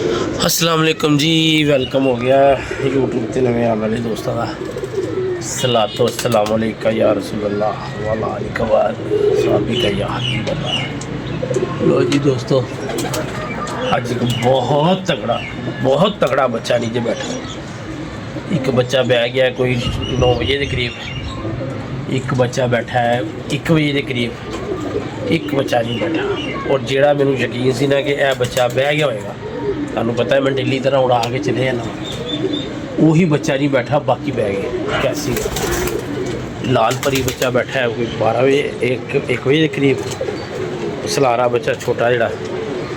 अस्सलाम वालेकुम जी, वेलकम हो गया यूट्यूब ते नवे आने वाले दोस्तों का। सलातो अस्सलाम अलैका या रसूलल्लाह वाला अलैका व सहाबिका या हबीबल्लाह। लो जी दोस्तों, आज एक बहुत तगड़ा बच्चा नीचे बैठा। एक बच्चा बह गया कोई 9 बजे के करीब, एक बच्चा बैठा है 1 बजे के करीब, एक बच्चा नहीं बैठा। और जेड़ा मैनू यकीन सी ना कि यह बच्चा बह गया होएगा, तुहानू पता है मैं डेली तरह उड़ा के चले जाना, वही बच्चा नहीं बैठा, बाकी बह गए। कैसी लाल परी बच्चा बैठा है कोई 12 बजे 1 बजे के करीब। सलारा बच्चा छोटा जड़ा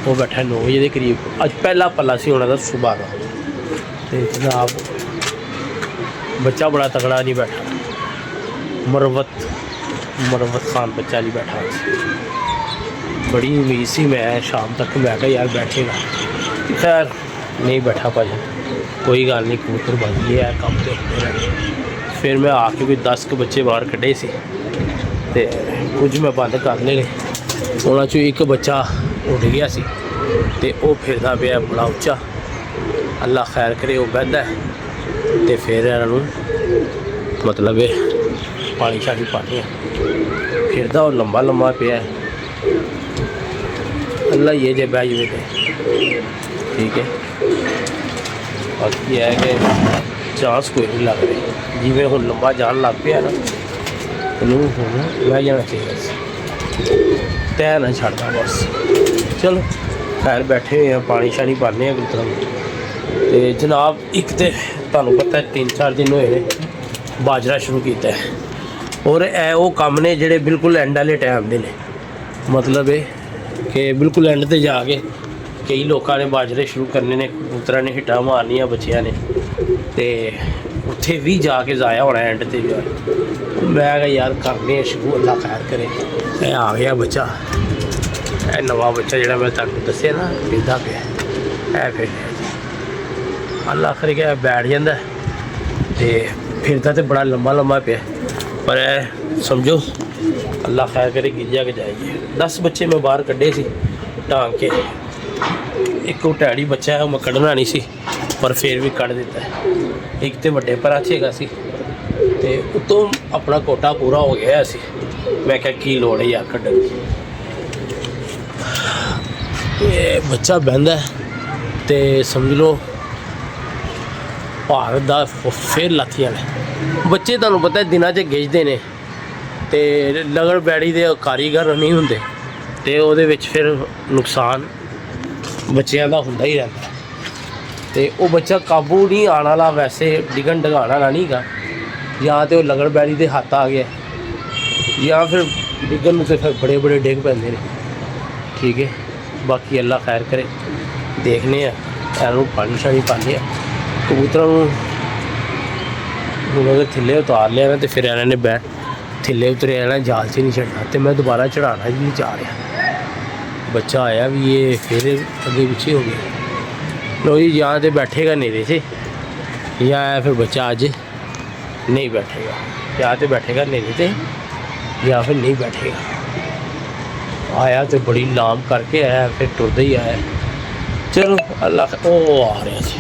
वो बैठा है 9 बजे के करीब। अज पहला पला सी होना था सुबह का, तो जनाब बच्चा बड़ा तगड़ा नहीं बैठा। मरवत खान बच्चा नहीं बैठा। बड़ी उम्मीद सी मैं शाम तक, मैं कहा यार बैठेगा, खैर नहीं बैठा भाजी। कोई गल नहीं, कबूतरबाजी है, काम तो होते रहे। फिर मैं आके भी 10 के बच्चे बाहर कढ़े से, ते कुछ मैं बंद करने गए। उन्होंने चो एक बच्चा उड़ गया सी, ते वो फिरदा पिया बड़ा उच्चा। अल्लाह खैर करे वो बहदा है, तो फिर इन्हों मतलब पानी शानी पानी फिरदा और लंबा लंबा पिया। अल्लाह ये जे बह जाए ठीक है। बाकी है कि चांस कोई नहीं लग रही, जिमें हम लंबा जान लग पाया ना, बह जाना चाहिए, तय ना छड़ना बस। चलो खैर बैठे हुए हैं, पानी शानी पाने हैं कबूतरों। तो जनाब एक तो तुहानू पता है 3-4 दिन हुए बाजरा शुरू किया है, और ए वो काम ने जेडे बिल्कुल एंड वाले टाइम दे ने, मतलब है कि बिल्कुल एंड ते जाके कई लोगों ने बाजरे शुरू करने ने, कबूतरा ने हिटा मारनिया बच्चिया ने, तो उत्थे भी जाके जाया होना एंड ते भी। मैं कहा यार करने शुरू, अल्लाह खैर करे। यह आ गया बच्चा, यह नवा बच्चा जोड़ा मैं तुहानू दस्सिया ना फिरदा पिया, फिर अल्लाह करे कि बैठ जाता तो फिरदा तो बड़ा लंबा लंबा पिया, पर समझो अल्लाह खैर करे गिरजा के जाएगी। 10 बच्चे मैं बाहर कढ़े सी टांग के, एक टैडी बच्चा है वो मैं कढ़ना नहीं सी, पर फिर भी कढ़ दिता है। एक तो वड्डे भराचे का सी, ते उतों अपना कोटा पूरा हो गया सी। मैं क्या की लोड़ है यार कढ़न की। ये बच्चा बहंदा है तो समझ लो भारत का फिर लाथियां ने। बच्चे तुहानू पता है दिनां च गिजदे ने, तो लगड़ बैड़ी दे कारीगर नहीं होंदे, तो ਉਹਦੇ ਵਿੱਚ फिर नुकसान बच्चों का होंदा ही रहता। तो वो बच्चा काबू नहीं आने वाला, वैसे डिगन डगाने वाला नहीं गा, या तो वो लगड़ बैड़ी के हत्थ आ गया, या फिर डिगन से फिर बड़े बड़े डिग पैंदे ने। ठीक है, बाकी अल्लाह खैर करे, देखने एनू पानी शानी पाने कबूतरों अगर थल्ले उतार लिया ना, तो फिर इन्होंने बैठ थल्ले उतरे आना, जाल से नहीं चढ़ना, तो मैं दोबारा चढ़ाना ही नहीं चाह रहा। बच्चा आया भी ये फिर अगे पीछे हो गया। लो जी, यहाँ तो बैठेगा नेरे से, या फिर बच्चा आज नहीं बैठेगा, या तो बैठेगा नेरे से या फिर नहीं बैठेगा। आया तो बड़ी लाम करके आया, फिर टुरदा ही आया। चलो अल्लाह, ओ आ रहा जी,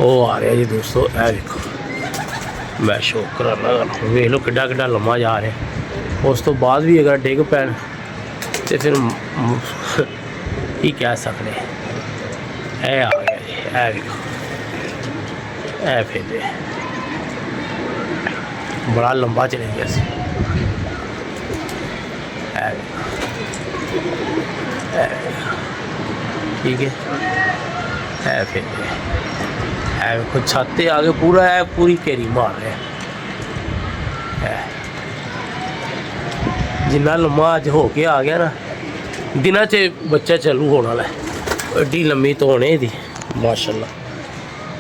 ओ आ रहा जी दोस्तों, ए देखो मैं शो कराना वेख लो किड्डा किड्डा लम्मा जा रहा। उस तो बाद भी अगर डिग पैन तो फिर की कह सकते। ए आ गया जी, ए देखो ए फिर बड़ा लंबा चले गया सी। ठीक है, ए फिर कुछ छाते आगे पूरा है, पूरी केरी मार रहे हैं। जिन्ना लम्मा अज हो के आ गया ना, दिनों च बच्चा चालू होने वाला है। एड्डी लम्मी तो होने दी माशाल्लाह।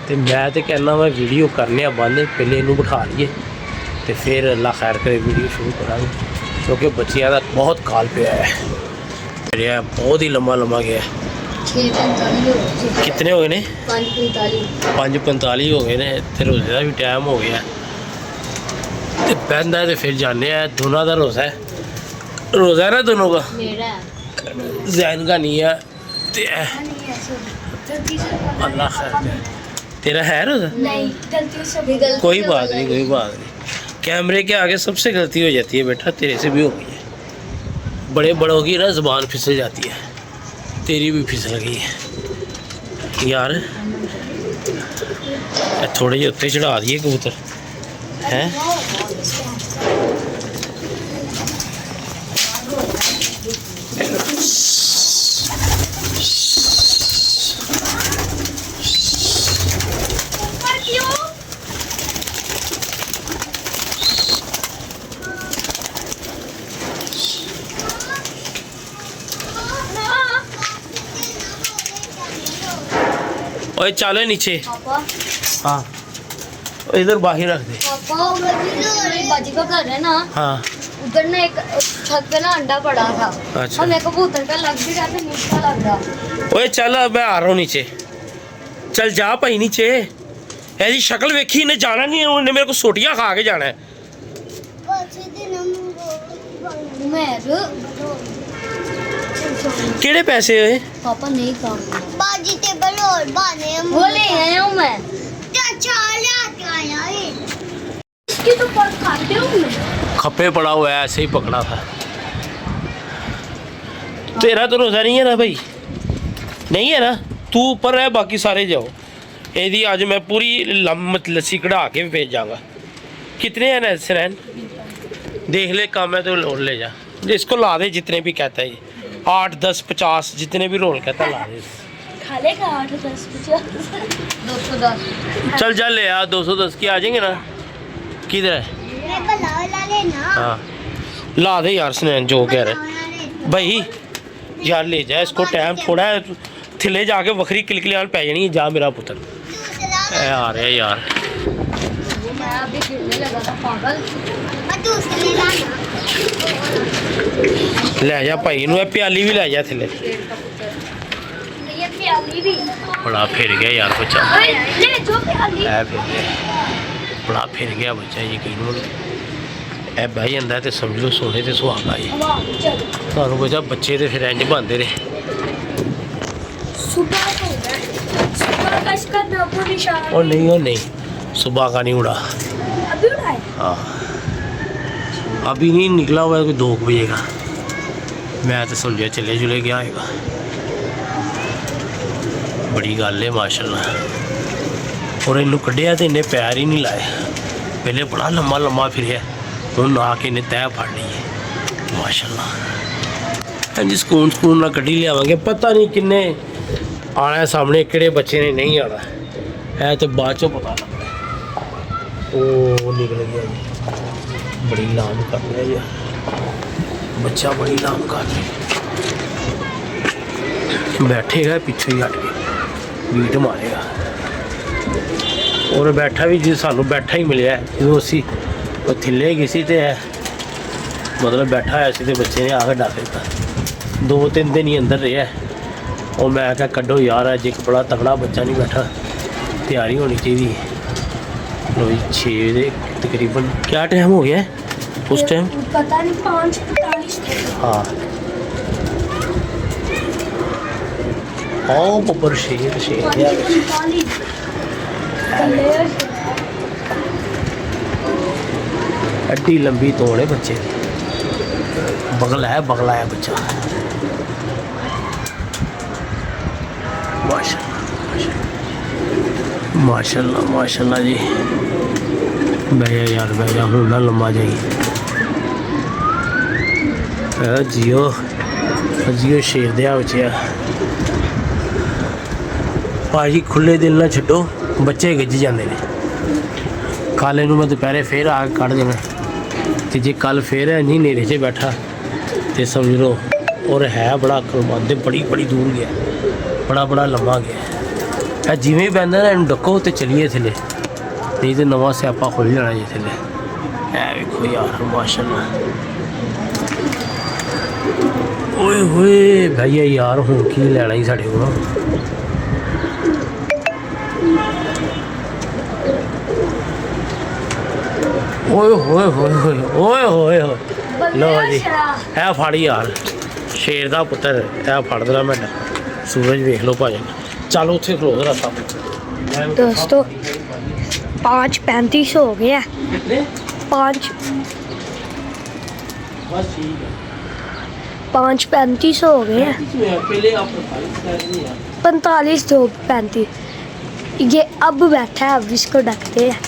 तो मैं तो कहना मैं वीडियो करने बंद, पहले इनू बिठा लीए तो फिर अल्लाह खैर करे वीडियो शुरू करा, क्योंकि बच्चियां का बहुत काल पिया है। मेरे बहुत ही लम्मा लम्मा गया। कितने हो गए ने? 5:45 हो गए ने। तो रोज़े का भी टाइम हो गया, तो बहदा तो फिर जाने दोनों का रोज़ा है। रोज़ा है ना दोनों का, जैन का नहीं है। गलती से अल्लाह खैर करे। तेरा है रोज़ा? नहीं, गलती से भी गलती कोई बात नहीं, कोई बात नहीं। कैमरे के आगे सबसे गलती हो जाती है बेटा, तेरे से भी हो गई है। बड़े बड़ों की ना ज़ुबान फिसल जाती है, तेरी भी फिसल गई है यार। थोड़े ਜਿਹੇ ਉੱਤੇ चढ़ा दिए कबूतर हैं। ओए चलो नीचे। पापा हाँ इधर बाहर रख दे। पापा मेरी बाजी का घर है ना, हाँ उधर ना एक छत पे ना अंडा पड़ा था। अच्छा। और मेरे कबूतर पे लग भी रहा था, नीचे लग रहा। ओए चल मैं आ रहा हूँ नीचे। चल जा भाई नीचे। ऐसी शक्ल वेखी इन्हें जाना नहीं है, उन्हें मेरे को सोटियाँ खा के जाना है। केड़े पैसे हुए? पापा नहीं काम बाजी टेबल और बाने वो ले आया हूँ मैं। इसकी तो पर खाते हूँ मैं। खप्पे पड़ा हुआ है, ऐसे ही पकड़ा था। तेरा तो रोज़ा नहीं है ना भाई? नहीं है ना? तू ऊपर है, बाकी सारे जाओ। यदि आज मैं पूरी लस्सी कढ़ा के भेज जाऊँगा। कितने हैं ना सरैन? देख ले काम है तो रोल ले जा, इसको ला दे जितने भी कहता है। 8 10 50 जितने भी रोल कहता है ला दे। खा लेगा 8 10 50 210। चल जा ले यार, 210 की आ जाएंगे ना। किधर है? हाँ ला दे यार स्नैन जो कह रहे भाई यार, ले जा इसको। टाइम थोड़ा है, थले जाके वखरी किलकिलियान पै जानी है। जा मेरा पुत्र आ रहा है यार। मैं अभी गिरने लगा था पागल। ले जा भाई नू, प्याली भी ले जा थले। ये प्याली भी बड़ा फिर गया यार बच्चा, ले जो प्याली। ऐ फिर गया, बड़ा फिर गया बच्चा। यकीन करो ऐ बह जाता है तो समझ लो सोने ते सुहाग आई। ਤੁਹਾਨੂੰ बच्चा बच्चे तो फिर इंज बनते रहे। सुबह का इसका नामो निशान और नहीं सुबह का नहीं उड़ा। अभी उड़ा है। हाँ अभी नहीं निकला हुआ है, कोई 2 बजे का। मैं तो समझा चले जुले गया होगा। बड़ी गल है माशाल्लाह। और इनू कढ़िया तो इन्हें पैर ही नहीं लाए। पहले बड़ा लम्मा लम्मा फिरिया, हूँ आके इन्हें तय फड़ ली है माशाल्लाह। हाँ जी सुकून ना कढ़ी लियावांगे। पता नहीं किन्ने आना है सामने, किहड़े बच्चे ने नहीं आना है तो बाद चो पता लगता है। ओ निकल गया जी, बड़ी लाम कर रहा है बच्चा, बड़ी लाम कर रहा है। बैठेगा पीछे ही हट के बीट मारेगा। और बैठा भी जी सानू बैठा ही मिले जो असी थिले गई सी ते मतलब बैठा होया सी ते बच्चे ने आके डर दिता। 2-3 दिन ही अंदर रहा। और मैं क्या कड्डो यार, अज एक बड़ा तगड़ा बच्चा नहीं बैठा, तैयारी होनी चाहिए। लो 6 बजे तकरीबन। क्या टाइम हो गया है उस टाइम? पता नहीं 5:45 थे। हाँ आओ ऊपर शेर शेर गया। 5:45 एड्डी लंबी तोड़ है बच्चे की। बगला है बच्चा। माशाल्लाह माशाल्लाह जी। भैया यार भैया हूँ ना लम्बा जाइए। जियो जियो शेर दिया बच्चे। भाजी खुले दिल ना छड्डो, बच्चे गिज जाते हैं। कल इनू मैं दोपहरे फिर आ कढ़ देना, तो जे कल फिर नहीं नेरे च बैठा तो समझ लो। और है बड़ा अकलमंद, बड़ी दूर गया, बड़ा लम्बा गया। जिमें भी बहना ना इन डको तो चलिए थले, नहीं तो नवा स्यापा खुल जाना जी थले। है वेखो यार माशाल्लाह। ओए होए भैया यार हूँ की लैना ही साढ़े को। ओए होए होए होए ओए होए होए। लो जी है फड़ यार, शेर का पुत्र है फड़ देना। मैं सूरज वेख लो भाजन, चलो उत्थे खलो जरा साहब दोस्तों 5:35 हो गया। कितने 5 बस ठीक है 5:35 हो गए हैं। पहले आप 45 2 35 ये अब बैठा है, अब इसको ढकते हैं।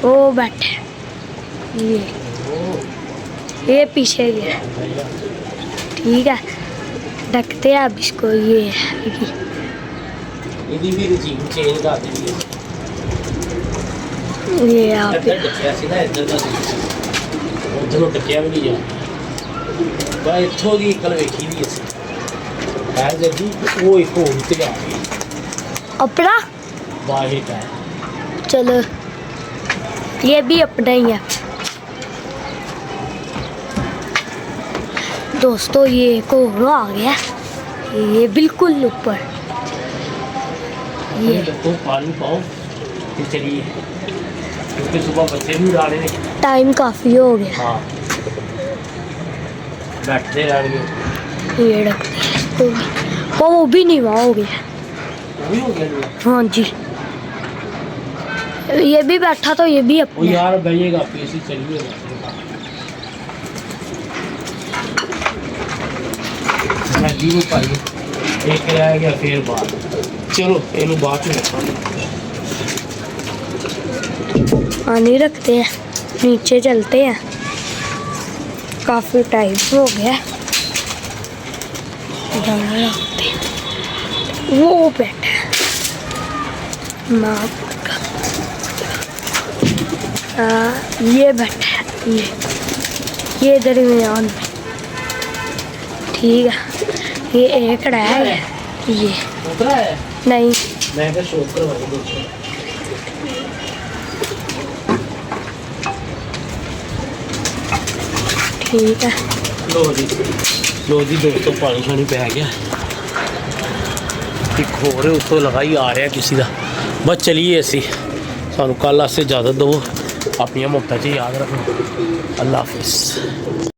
वो बैठा है ये पीछे गया। ठीक है ढकते हैं अब इसको। ये यदि भी रुचि चेंज कर देंगे ये आप इधर ढकिया सी ना इधर का उधरों ढकिया भी नहीं जा भाई इत्थों की कल वेखी नहीं असी है जगी वो एक होर ते आ गई अपना। बाहर का चलो ये भी अपना ही है। दोस्तों ये एक और आ गया, ये बिल्कुल ऊपर। ये तो पानी पाओ फिर चलिए क्योंकि सुबह बच्चे भी उड़ाने ने टाइम काफ़ी हो गया। हाँ बैठते रहेंगे ये रखते हैं इसको भी। वो भी नहीं हुआ हो गया। वो भी हो गया हाँ जी ये भी बैठा तो ये भी वो अपना। यार बैठिएगा पीछे चलिए जीव पाइए एक रह गया फिर बाहर चलो इनू बाद में पानी रखते हैं, नीचे चलते हैं। काफ़ी टाइम हो गया। दाना रखते हैं। वो बैठा है ये बैठा है ये दरमियान में। ठीक है ये एक रह गया। ये उतरा है नहीं मैं क्या शो करवाई दो ठीक है लो जी दोस्तों पानी शानी पै गया एक होर उत्तों लगाई आ रहा किसी का बस चलिए असी सानू कल आस्ते इजाजत दो अपनी मोहब्बत याद रखो अल्लाह हाफिज़।